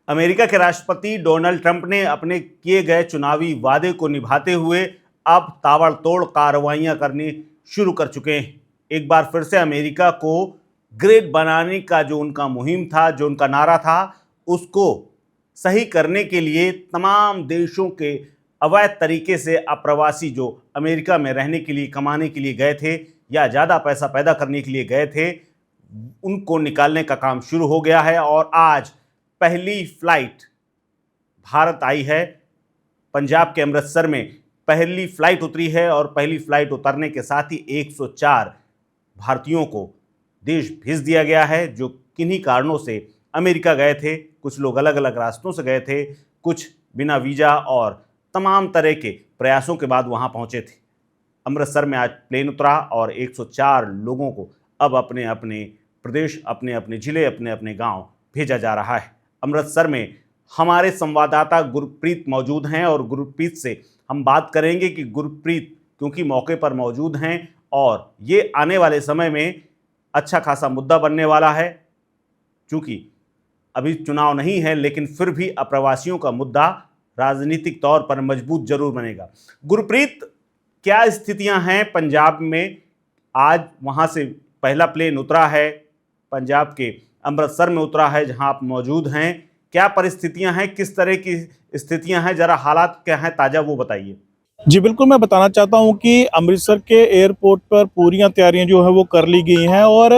America के राष्ट्रपति Donald Trump ने अपने किए गए चुनावी वादे को निभाते हुए अब ताबड़तोड़ कार्रवाइयां करनी शुरू कर चुके हैं। एक बार फिर से अमेरिका को ग्रेट बनाने का जो उनका मुहिम था, जो उनका नारा था, उसको सही करने के लिए तमाम देशों के अवैध तरीके से अप्रवासी जो अमेरिका में रहने के लिए, कमाने के लिए गए थे या ज़्यादा पैसा पैदा करने के लिए गए थे, उनको निकालने का काम शुरू हो गया है। और आज पहली फ्लाइट भारत आई है। पंजाब के अमृतसर में पहली फ्लाइट उतरी है और पहली फ्लाइट उतरने के साथ ही 104 भारतीयों को देश भेज दिया गया है, जो किन्हीं कारणों से अमेरिका गए थे। कुछ लोग अलग अलग रास्तों से गए थे, कुछ बिना वीज़ा और तमाम तरह के प्रयासों के बाद वहां पहुंचे थे। अमृतसर में आज प्लेन उतरा और 104 लोगों को अब अपने अपने प्रदेश, अपने अपने जिले, अपने अपने गांव भेजा जा रहा है। अमृतसर में हमारे संवाददाता गुरप्रीत मौजूद हैं और गुरप्रीत से हम बात करेंगे कि गुरप्रीत क्योंकि मौके पर मौजूद हैं और ये आने वाले समय में अच्छा खासा मुद्दा बनने वाला है। चूँकि अभी चुनाव नहीं है, लेकिन फिर भी अप्रवासियों का मुद्दा राजनीतिक तौर पर मजबूत जरूर बनेगा। गुरप्रीत, क्या स्थितियां हैं पंजाब में? आज वहां से पहला प्लेन उतरा है, पंजाब के अमृतसर में उतरा है जहां आप मौजूद हैं। क्या परिस्थितियां हैं, किस तरह की स्थितियां हैं, जरा हालात क्या हैं ताज़ा वो बताइए। जी बिल्कुल, मैं बताना चाहता हूँ कि अमृतसर के एयरपोर्ट पर पूरियां तैयारियां जो है वो कर ली गई हैं और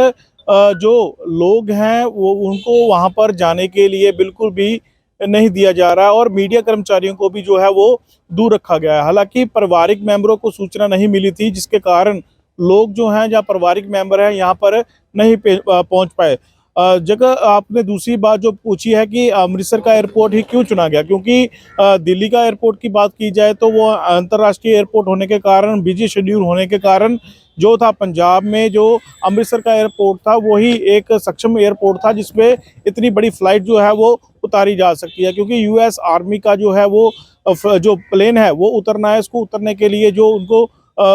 जो लोग हैं वो उनको वहां पर जाने के लिए बिल्कुल भी नहीं दिया जा रहा है और मीडिया कर्मचारियों को भी जो है वो दूर रखा गया है। हालांकि पारिवारिक मेंबरों को सूचना नहीं मिली थी, जिसके कारण लोग जो हैं, जहाँ पारिवारिक मेंबर हैं, यहाँ पर नहीं पहुँच पाए। जगह आपने दूसरी बात जो पूछी है कि अमृतसर का एयरपोर्ट ही क्यों चुना गया, क्योंकि दिल्ली का एयरपोर्ट की बात की जाए तो वो अंतर्राष्ट्रीय एयरपोर्ट होने के कारण, बिजी शेड्यूल होने के कारण जो था, पंजाब में जो अमृतसर का एयरपोर्ट था वही एक सक्षम एयरपोर्ट था जिसमें इतनी बड़ी फ्लाइट जो है वो उतारी जा सकती है। क्योंकि यूएस आर्मी का जो है वो जो प्लेन है वो उतरना है, उसको उतरने के लिए जो उनको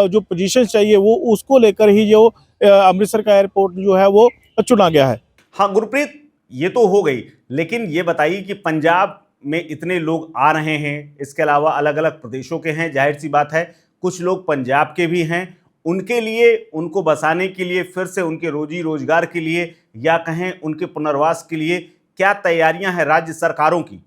जो पोजीशन चाहिए वो उसको लेकर ही जो अमृतसर का एयरपोर्ट जो है वो चुना गया है। हाँ गुरप्रीत, ये तो हो गई, लेकिन ये बताइए कि पंजाब में इतने लोग आ रहे हैं, इसके अलावा अलग अलग प्रदेशों के हैं, जाहिर सी बात है कुछ लोग पंजाब के भी हैं। उनके लिए, उनको बसाने के लिए, फिर से उनके रोजी रोजगार के लिए या कहें उनके पुनर्वास के लिए क्या तैयारियां हैं राज्य सरकारों की?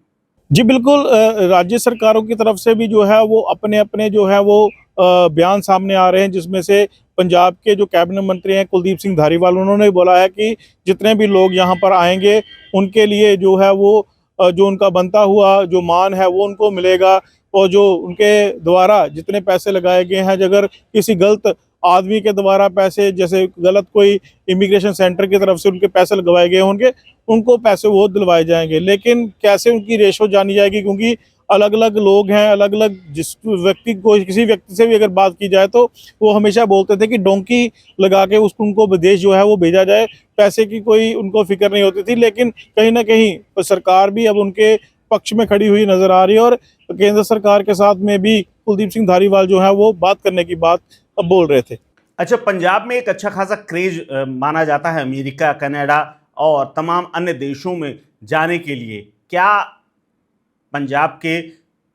जी बिल्कुल, राज्य सरकारों की तरफ से भी जो है वो अपने अपने जो है वो बयान सामने आ रहे हैं, जिसमें से पंजाब के जो कैबिनेट मंत्री हैं कुलदीप सिंह धारीवाल, उन्होंने बोला है कि जितने भी लोग यहाँ पर आएंगे उनके लिए जो है वो जो उनका बनता हुआ जो मान है वो उनको मिलेगा। और जो उनके द्वारा जितने पैसे लगाए गए हैं, अगर किसी गलत आदमी के द्वारा पैसे, जैसे गलत कोई इमिग्रेशन सेंटर की तरफ से उनके पैसे लगवाए गए होंगे, उनको पैसे वो दिलवाए जाएंगे। लेकिन कैसे उनकी रेशो जानी जाएगी, क्योंकि अलग अलग लोग हैं, अलग अलग, जिस व्यक्ति को, किसी व्यक्ति से भी अगर बात की जाए तो वो हमेशा बोलते थे कि डोंकी लगा के उनको विदेश जो है वो भेजा जाए, पैसे की कोई उनको फिक्र नहीं होती थी। लेकिन कहीं ना कहीं सरकार भी अब उनके पक्ष में खड़ी हुई नजर आ रही है और केंद्र सरकार के साथ में भी कुलदीप सिंह धारीवाल जो है वो बात करने की बात अब बोल रहे थे। अच्छा, पंजाब में एक अच्छा खासा क्रेज माना जाता है अमेरिका, कनाडा और तमाम अन्य देशों में जाने के लिए। क्या पंजाब के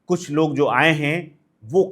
कुछ लोग जो आए हैं वो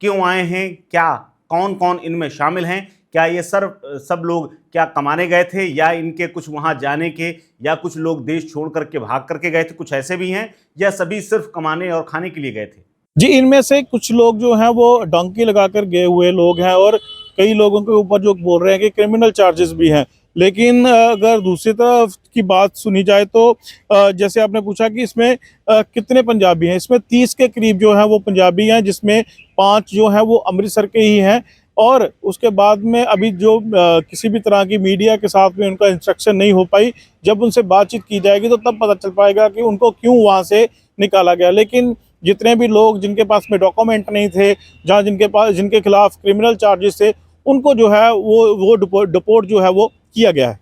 क्यों आए हैं? क्या कौन कौन इनमें शामिल हैं? क्या ये सब लोग क्या कमाने गए थे या इनके कुछ वहां जाने के, या कुछ लोग देश छोड़ करके भाग करके गए थे, कुछ ऐसे भी हैं, या सभी सिर्फ कमाने और खाने के लिए गए थे? जी, इनमें से कुछ लोग जो हैं वो डंकी लगाकर गए हुए लोग हैं और कई लोगों के ऊपर जो बोल रहे हैं कि क्रिमिनल चार्जेस भी हैं। लेकिन अगर दूसरी तरफ की बात सुनी जाए तो जैसे आपने पूछा कि इसमें कितने पंजाबी हैं, इसमें 30 के करीब जो है वो पंजाबी हैं, जिसमें 5 जो हैं वो अमृतसर के ही हैं। और उसके बाद में अभी जो किसी भी तरह की मीडिया के साथ में उनका इंस्ट्रक्शन नहीं हो पाई, जब उनसे बातचीत की जाएगी तो तब पता चल पाएगा कि उनको क्यों वहाँ से निकाला गया। लेकिन जितने भी लोग जिनके पास में डॉक्यूमेंट नहीं थे, जहाँ जिनके खिलाफ क्रिमिनल चार्जेस थे, उनको जो है वो डिपोर्ट जो है वो किया गया है।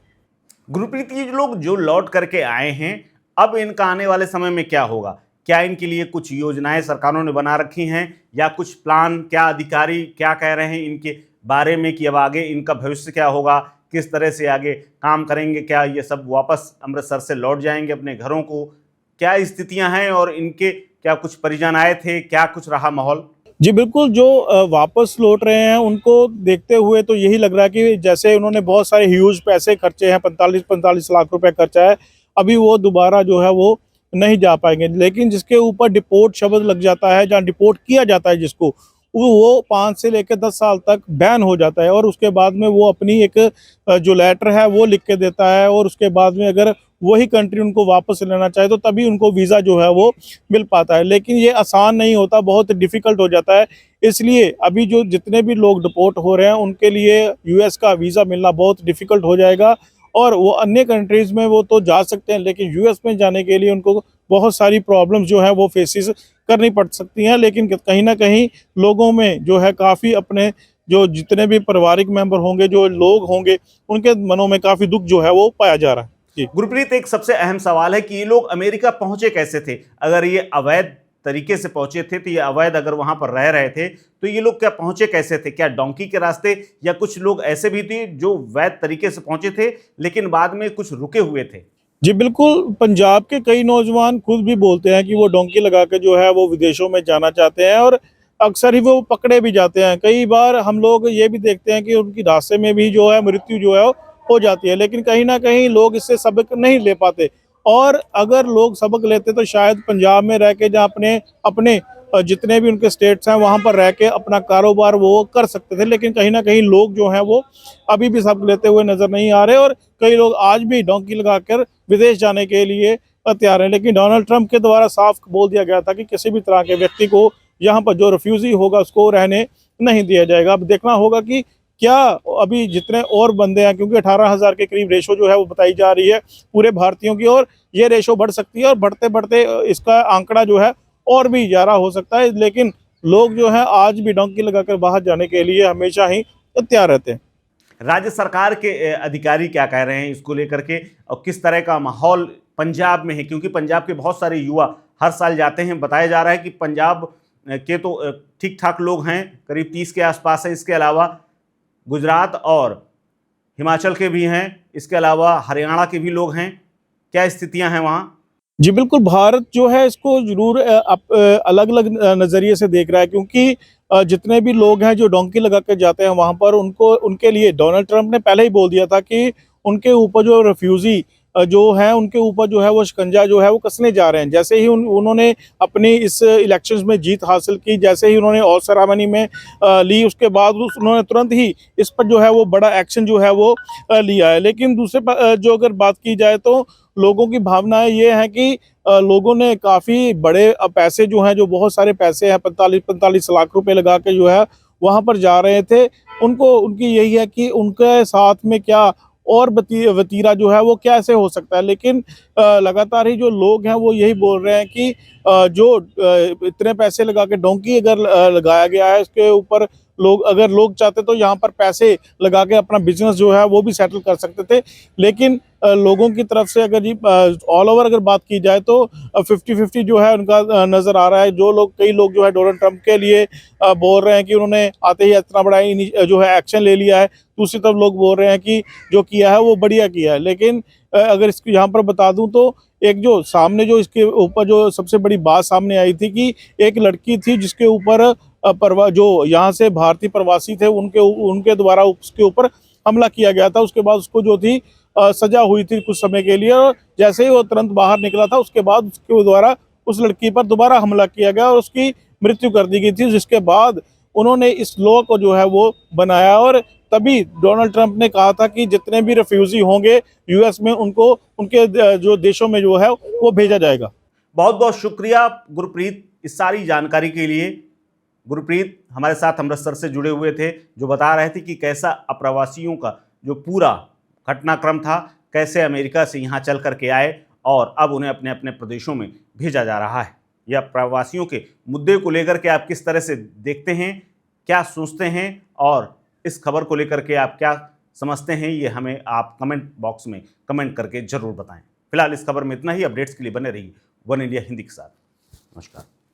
गुरप्रीत, ये लोग जो लौट करके आए हैं, अब इनका आने वाले समय में क्या होगा? क्या इनके लिए कुछ योजनाएं सरकारों ने बना रखी हैं या कुछ प्लान? क्या अधिकारी क्या कह रहे हैं इनके बारे में कि अब आगे इनका भविष्य क्या होगा, किस तरह से आगे काम करेंगे? क्या ये सब वापस अमृतसर से लौट जाएंगे अपने घरों को? क्या स्थितियां हैं और इनके क्या कुछ परिजन आए थे, क्या कुछ रहा माहौल? जी बिल्कुल, जो वापस लौट रहे हैं उनको देखते हुए तो यही लग रहा है कि जैसे उन्होंने बहुत सारे ह्यूज पैसे खर्चे हैं, 45-45 लाख रुपए खर्चा है, अभी वो दोबारा जो है वो नहीं जा पाएँगे। लेकिन जिसके ऊपर डिपोर्ट शब्द लग जाता है, जहाँ डिपोर्ट किया जाता है जिसको, वो 5 से लेकर 10 साल तक बैन हो जाता है और उसके बाद में वो अपनी एक जो लेटर है वो लिख के देता है और उसके बाद में अगर वही कंट्री उनको वापस लेना चाहे तो तभी उनको वीज़ा जो है वो मिल पाता है। लेकिन ये आसान नहीं होता, बहुत डिफ़िकल्ट हो जाता है। इसलिए अभी जो जितने भी लोग डिपोर्ट हो रहे हैं उनके लिए यूएस का वीज़ा मिलना बहुत डिफ़िकल्ट हो जाएगा और वो अन्य कंट्रीज़ में वो तो जा सकते हैं, लेकिन यूएस में जाने के लिए उनको बहुत सारी प्रॉब्लम्स जो है वो फेसेस करनी पड़ सकती हैं। लेकिन कहीं न कहीं लोगों में जो है काफ़ी अपने जो जितने भी पारिवारिक मेंबर होंगे, जो लोग होंगे, उनके मनों में काफ़ी दुःख जो है वो पाया जा रहा है। जी। गुरप्रीत, एक सबसे अहम सवाल है कि ये लोग अमेरिका पहुंचे कैसे थे? अगर ये अवैध तरीके से पहुंचे थे, तो ये अवैध अगर वहां पर रह रहे थे, तो ये लोग क्या पहुंचे कैसे थे? क्या डोंकी के रास्ते, या कुछ लोग ऐसे भी थे जो वैध तरीके से पहुंचे थे लेकिन बाद में कुछ रुके हुए थे? जी बिल्कुल, पंजाब के कई नौजवान खुद भी बोलते हैं कि वो डोंकी लगा के जो है वो विदेशों में जाना चाहते हैं और अक्सर ही वो पकड़े भी जाते हैं। कई बार हम लोग ये भी देखते हैं कि उनकी रास्ते में भी जो है मृत्यु जो है हो जाती है। लेकिन कहीं न कहीं लोग इससे सबक नहीं ले पाते और अगर लोग सबक लेते तो शायद पंजाब में रह के जहाँ अपने अपने जितने भी उनके स्टेट्स हैं वहाँ पर रह के अपना कारोबार वो कर सकते थे। लेकिन कहीं न कहीं लोग जो हैं वो अभी भी सबक लेते हुए नज़र नहीं आ रहे और कई लोग आज भी डोंकी लगाकर विदेश जाने के लिए तैयार हैं। लेकिन डोनाल्ड ट्रंप के द्वारा साफ बोल दिया गया था कि किसी भी तरह के व्यक्ति को यहाँ पर जो रिफ्यूजी होगा उसको रहने नहीं दिया जाएगा। अब देखना होगा कि क्या अभी जितने और बंदे हैं, क्योंकि 18,000 के करीब रेशो जो है वो बताई जा रही है पूरे भारतीयों की और ये रेशो बढ़ सकती है और बढ़ते-बढ़ते इसका आंकड़ा जो है और भी ज़्यादा हो सकता है। लेकिन लोग जो हैं आज भी डोंकी लगाकर बाहर जाने के लिए हमेशा ही तैयार रहते हैं। राज्य सरकार के अधिकारी क्या कह रहे हैं इसको लेकर के, और किस तरह का माहौल पंजाब में है? क्योंकि पंजाब के बहुत सारे युवा हर साल जाते हैं। बताया जा रहा है कि पंजाब के तो ठीक ठाक लोग हैं, करीब 30 के आसपास है। इसके अलावा गुजरात और हिमाचल के भी हैं, इसके अलावा हरियाणा के भी लोग हैं। क्या स्थितियां हैं वहाँ? जी बिल्कुल, भारत जो है इसको ज़रूर अलग-अलग नज़रिए से देख रहा है, क्योंकि जितने भी लोग हैं जो डोंकी लगा के जाते हैं वहाँ पर उनको उनके लिए डोनाल्ड ट्रंप ने पहले ही बोल दिया था कि उनके ऊपर जो रिफ्यूज़ी जो हैं उनके ऊपर जो है वो शिकंजा जो है वो कसने जा रहे हैं। जैसे ही उन्होंने अपनी इस इलेक्शंस में जीत हासिल की, जैसे ही उन्होंने ओथ सेरेमनी में ली, उसके बाद उन्होंने तुरंत ही इस पर जो है वो बड़ा एक्शन जो है वो लिया है। लेकिन दूसरे जो अगर बात की जाए तो लोगों की भावनाएँ ये हैं कि लोगों ने काफ़ी बड़े पैसे जो हैं, जो बहुत सारे पैसे हैं, 45-45 लाख रुपए लगा के जो है वहाँ पर जा रहे थे। उनकी यही है कि उनके साथ में क्या और वतीरा जो है वो कैसे हो सकता है। लेकिन लगातार ही जो लोग हैं वो यही बोल रहे हैं कि जो इतने पैसे लगा के डोंकी अगर लगाया गया है उसके ऊपर अगर लोग चाहते तो यहाँ पर पैसे लगा के अपना बिज़नेस जो है वो भी सेटल कर सकते थे। लेकिन लोगों की तरफ से अगर जी ऑल ओवर अगर बात की जाए तो 50-50 जो है उनका नज़र आ रहा है। कई लोग जो है डोनाल्ड ट्रंप के लिए बोल रहे हैं कि उन्होंने आते ही इतना बड़ा जो है एक्शन ले लिया है। दूसरी तरफ लोग बोल रहे हैं कि जो किया है वो बढ़िया किया है। लेकिन अगर इसको यहाँ पर बता दूँ तो एक जो सामने जो इसके ऊपर जो सबसे बड़ी बात सामने आई थी कि एक लड़की थी जिसके ऊपर जो यहाँ से भारतीय प्रवासी थे उनके द्वारा उसके ऊपर हमला किया गया था। उसके बाद उसको जो थी सजा हुई थी कुछ समय के लिए और जैसे ही वो तुरंत बाहर निकला था उसके बाद उसके द्वारा उस लड़की पर दोबारा हमला किया गया और उसकी मृत्यु कर दी गई थी। जिसके बाद उन्होंने इस लॉ को जो है वो बनाया और तभी डोनाल्ड ट्रंप ने कहा था कि जितने भी रिफ्यूजी होंगे यूएस में उनको उनके जो देशों में जो है वो भेजा जाएगा। बहुत बहुत शुक्रिया गुरप्रीत इस सारी जानकारी के लिए। गुरप्रीत हमारे साथ अमृतसर से जुड़े हुए थे, जो बता रहे थे कि कैसा अप्रवासियों का जो पूरा घटनाक्रम था, कैसे अमेरिका से यहाँ चल करके आए और अब उन्हें अपने अपने प्रदेशों में भेजा जा रहा है। यह प्रवासियों के मुद्दे को लेकर के आप किस तरह से देखते हैं, क्या सोचते हैं, और इस खबर को लेकर के आप क्या समझते हैं, ये हमें आप कमेंट बॉक्स में कमेंट करके ज़रूर बताएं। फिलहाल इस खबर में इतना ही। अपडेट्स के लिए बने रहिए वन इंडिया हिंदी के साथ। नमस्कार।